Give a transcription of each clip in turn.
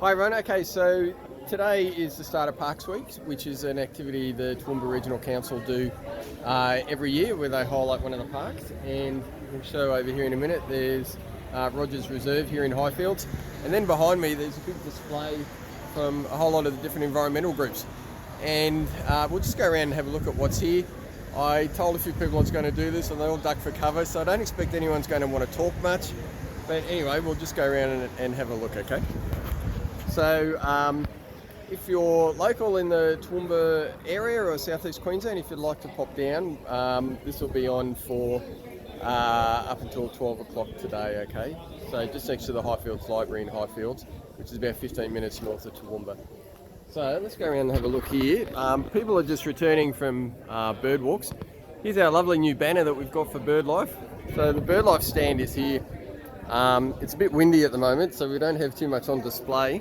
Hi everyone. Okay, so today is the start of Parks Week, which is an activity the Toowoomba Regional Council do every year where they highlight one of the parks. And we'll show over here in a minute, there's Rogers Reserve here in Highfields. And then behind me there's a big display from a whole lot of the different environmental groups. And we'll just go around and have a look at what's here. I told a few people I was going to do this and they all ducked for cover, so I don't expect anyone's going to want to talk much. But anyway, we'll just go around and have a look, okay? So if you're local in the Toowoomba area or southeast Queensland, if you'd like to pop down, this will be on for up until 12 o'clock today, okay? So just next to the Highfields Library in Highfields, which is about 15 minutes north of Toowoomba. So let's go around and have a look here. People are just returning from bird walks. Here's our lovely new banner that we've got for Birdlife. So the Birdlife stand is here. It's a bit windy at the moment, so we don't have too much on display.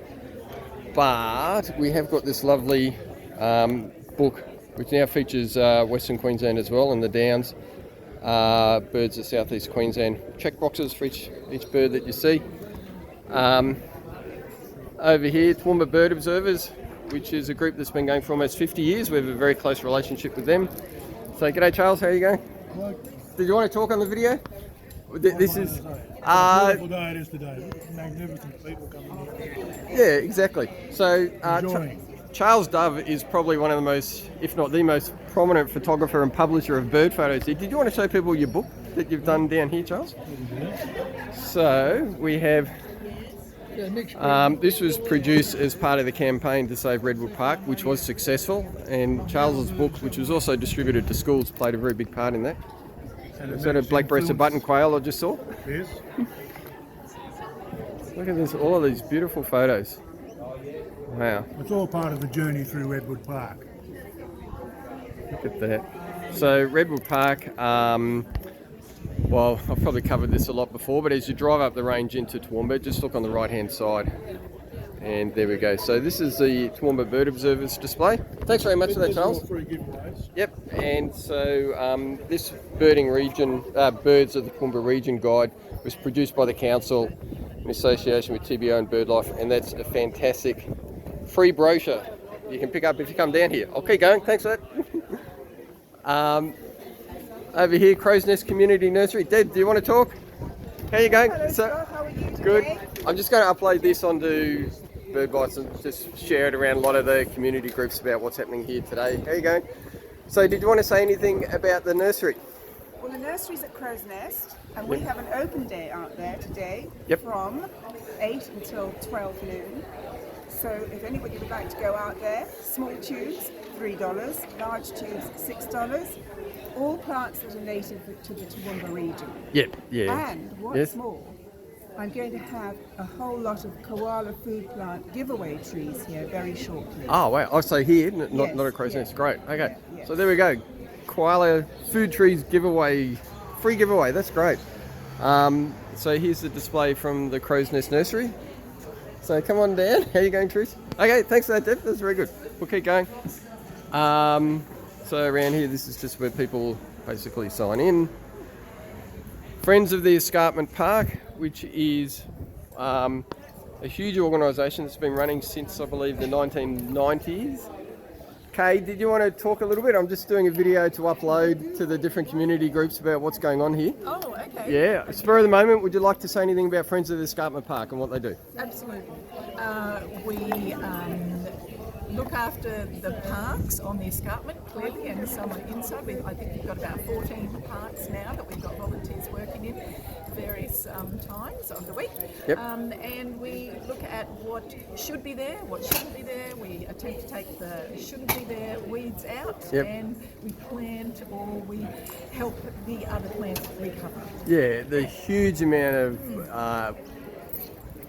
But we have got this lovely book, which now features Western Queensland as well, and the Downs, birds of southeast Queensland. Check boxes for each bird that you see. Over here, Toowoomba Bird Observers, which is a group that's been going for almost 50 years. We have a very close relationship with them. So, g'day Charles, how are you going? Hello. Did you want to talk on the video? This is a beautiful day it is today. Magnificent people coming here. Yeah, exactly. So Charles Dove is probably one of the most, if not the most prominent photographer and publisher of bird photos here. Did you want to show people your book that you've done down here, Charles? So we have, this was produced as part of the campaign to save Redwood Park, which was successful, and Charles's book, which was also distributed to schools, played a very big part in that. Is that a black-breasted button quail I just saw? Yes. Look at this, all of these beautiful photos. Wow. It's all part of the journey through Redwood Park. Look at that. So Redwood Park, well, I've probably covered this a lot before, but as you drive up the range into Toowoomba, just look on the right-hand side. And there we go. So this is the Toowoomba Bird Observers display. Thanks very much for that, Charles. Free giveaways. Yep, and so this birding region, Birds of the Toowoomba Region guide was produced by the council in association with TBO and Birdlife, and that's a fantastic free brochure you can pick up if you come down here. I'll keep going, thanks for that. Over here, Crow's Nest Community Nursery. Deb, do you want to talk? How are you going? Hello, Scott. How are you today? Good. I'm just going to upload this onto Bird Bites and just share it around a lot of the community groups about what's happening here today. How are you going? So did you want to say anything about the nursery? Well, the nursery's at Crow's Nest, and we have an open day out there today from 8 until 12 noon. So if anybody would like to go out there, small tubes, $3, large tubes, $6. All plants that are native to the Toowoomba region. Yep, yeah. And what's more, I'm going to have a whole lot of koala food plant giveaway trees here very shortly. Oh, wow. Oh, so here, not a Crow's Nest. Great. Okay. So there we go. Koala food trees giveaway, free giveaway. That's great. So here's the display from the Crow's Nest Nursery. So come on down. How are you going, Trish? Okay, thanks for that, Deb. That's very good. We'll keep going. So around here, this is just where people basically sign in. Friends of the Escarpment Park, which is a huge organisation that's been running since, I believe, the 1990s. Kay, did you want to talk a little bit? I'm just doing a video to upload to the different community groups about what's going on here. Oh, okay. Yeah. Spur of the moment, would you like to say anything about Friends of the Escarpment Park and what they do? Absolutely. We look after the parks on the escarpment, clearly, and some are inside. I think we've got about 14 parks now that we've got volunteers working in various times of the week. Yep. And we look at what should be there, what shouldn't be there. We attempt to take the shouldn't be there weeds out, and we plant or we help the other plants recover. Yeah, the huge amount of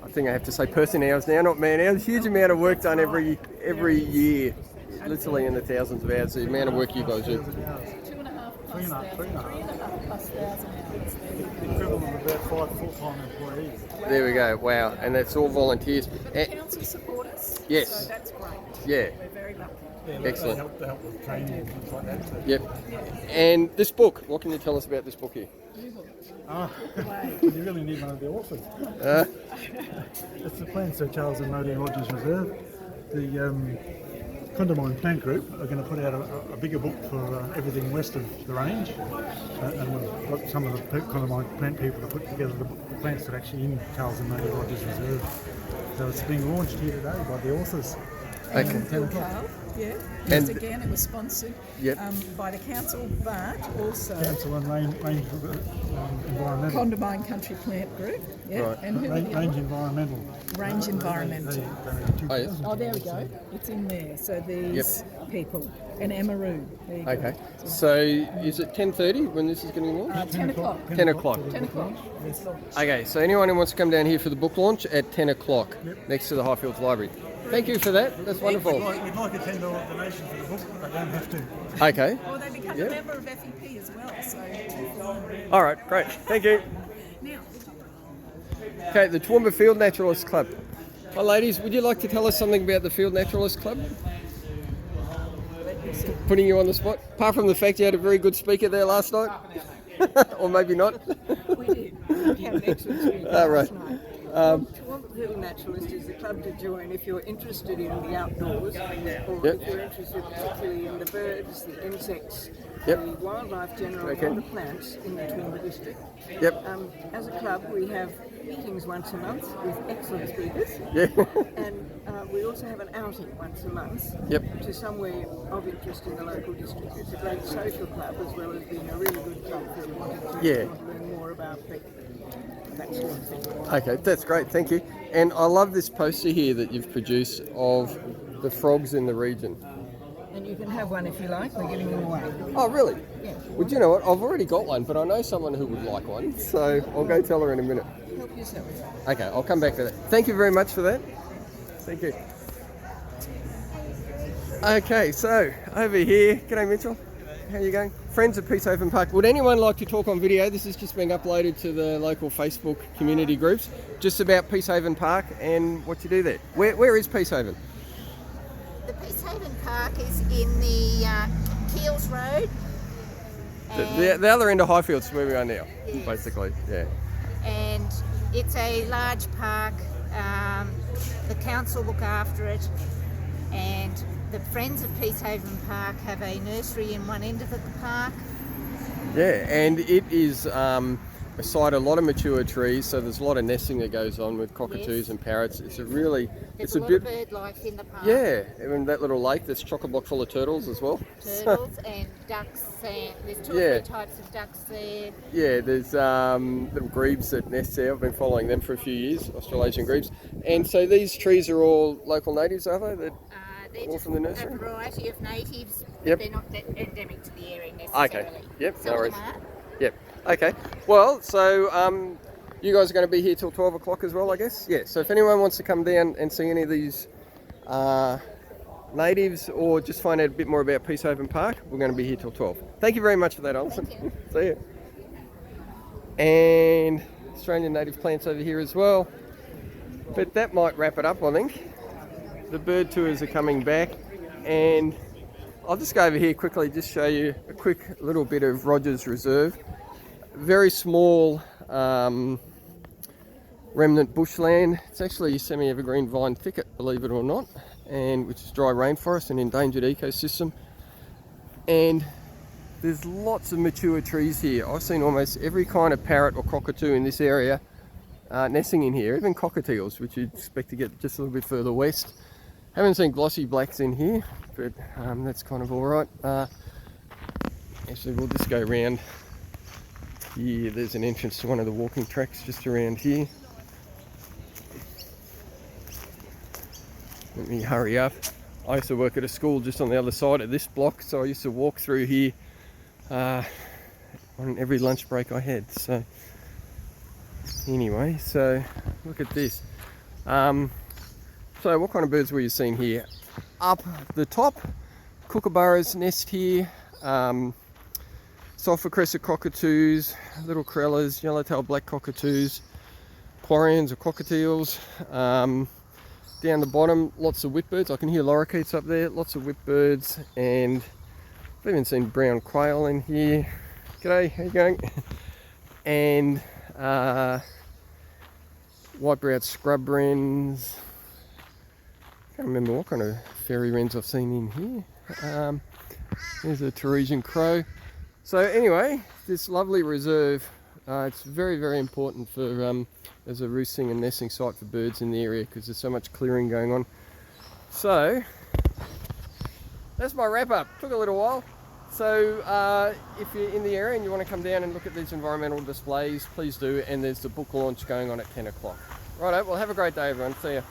I think I have to say person hours now, not man hours. Huge amount of work done every year, literally in the thousands of hours. The amount of work you guys do. 3.5 plus thousand hours. Equivalent of about 5 full-time employees. There we go. Wow, and that's all volunteers. The council support us. Yes. So that's great. Yeah. We're very lucky. Yeah, Excellent. They help with training and things like that too. Yep. And this book, what can you tell us about this book here? Ah, Way. you really need one of the authors. It's the Plant Sir Charles and Modine Rogers Reserve. The Condamine Plant Group are going to put out a bigger book for everything west of the range, and we've got some of the Condamine plant people to put together the plants that are actually in Charles and Modine Rogers Reserve. So it's being launched here today by the authors. Okay. 10 o'clock. Yeah, And- again, it was sponsored by the council, but also Council and Range Environmental. Condamine Country Plant Group. Yeah, Right. and who? Range Environmental. Range Environmental. Oh, yes. Oh, there we go. It's in there. So these people and Amaroo. There you go. Okay. So is it 10:30 when this is going to be launched? 10 o'clock. 10 o'clock. 10 o'clock. It's launched. Okay, so anyone who wants to come down here for the book launch at 10 o'clock next to the Highfields Library. Thank you for that. That's wonderful. We'd like a $10 donation for the book, but they don't have to. Okay. Well, they become a member of FEP as well. So All right, great. Thank you. now, Okay, the Toowoomba Field Naturalist Club. Hi, ladies. Would you like to tell us something about the Field Naturalist Club? Putting you on the spot. Apart from the fact you had a very good speaker there last night, or maybe not. We did. We had an excellent speaker Ah, right. last night. Toowoomba Field Naturalist is the club to join if you're interested in the outdoors, or if you're interested particularly in the birds, the insects, the wildlife generally, and the plants in the Toowoomba district. Yep. As a club, we have meetings once a month with excellent speakers, Yeah. and we also have an outing once a month Yep. to somewhere of interest in the local district. It's a great social club as well as being a really good club for wanting to learn more about that sort of thing. Okay, that's great. Thank you. And I love this poster here that you've produced of the frogs in the region. And you can have one if you like, we're giving them away. Oh, really? Yeah. Well, you know what? I've already got one, but I know someone who would like one, so I'll go tell her in a minute. Help yourself. Okay, I'll come back to that. Thank you very much for that. Thank you. Okay, so over here, g'day Mitchell. How you going? Friends of Peacehaven Park. Would anyone like to talk on video? This is just being uploaded to the local Facebook community groups, just about Peacehaven Park and what you do there. Where is Peacehaven? The Peacehaven Park is in the Keels Road. The other end of Highfields, where we are now, Yes. basically. Yeah. And it's a large park. The council look after it, and the Friends of Peacehaven Park have a nursery in one end of the park. Yeah, and it is beside a lot of mature trees, so there's a lot of nesting that goes on with cockatoos Yes. and parrots. It's a Lot of bird life in the park. Yeah, and that little lake that's chock-a-block full of turtles as well. Turtles and ducks, and there's two or three types of ducks there. Yeah, there's little grebes that nest there. I've been following them for a few years, Australasian grebes. And so these trees are all local natives, are they? They're All just from the nursery? a variety of natives. Yep. They're not that endemic to the area necessarily. Okay, yep, Some no of worries. them are. Yep, okay. Well, so you guys are going to be here till 12 o'clock as well, I guess? Yeah, so if anyone wants to come down and see any of these natives or just find out a bit more about Peacehaven Park, we're going to be here till 12. Thank you very much for that, Alison. See you. And Australian native plants over here as well. But that might wrap it up, I think. The bird tours are coming back, and I'll just go over here quickly, just show you a quick little bit of Rogers Reserve. Very small remnant bushland. It's actually a semi-evergreen vine thicket, believe it or not, and which is dry rainforest, an endangered ecosystem. And there's lots of mature trees here. I've seen almost every kind of parrot or cockatoo in this area nesting in here, even cockatiels, which you'd expect to get just a little bit further west. Haven't seen glossy blacks in here, but that's kind of all right. Actually, we'll just go around here. There's an entrance to one of the walking tracks just around here. Let me hurry up. I used to work at a school just on the other side of this block, so I used to walk through here on every lunch break I had. So anyway, so look at this. So what kind of birds were you seeing here? Up the top, kookaburras nest here, sulphur crested cockatoos, little corellas, yellowtail black cockatoos, quorians or cockatiels. Down the bottom, lots of whitbirds. I can hear lorikeets up there, lots of whitbirds, and I've even seen brown quail in here. G'day, how you going? and white-browed scrub wrens. Can't remember what kind of fairy wrens I've seen in here. There's a Teresian crow. So anyway, this lovely reserve, it's very, very important for as a roosting and nesting site for birds in the area because there's so much clearing going on. So that's my wrap up. Took a little while. So if you're in the area and you want to come down and look at these environmental displays, please do. And there's the book launch going on at 10 o'clock. Righto, well have a great day everyone. See ya.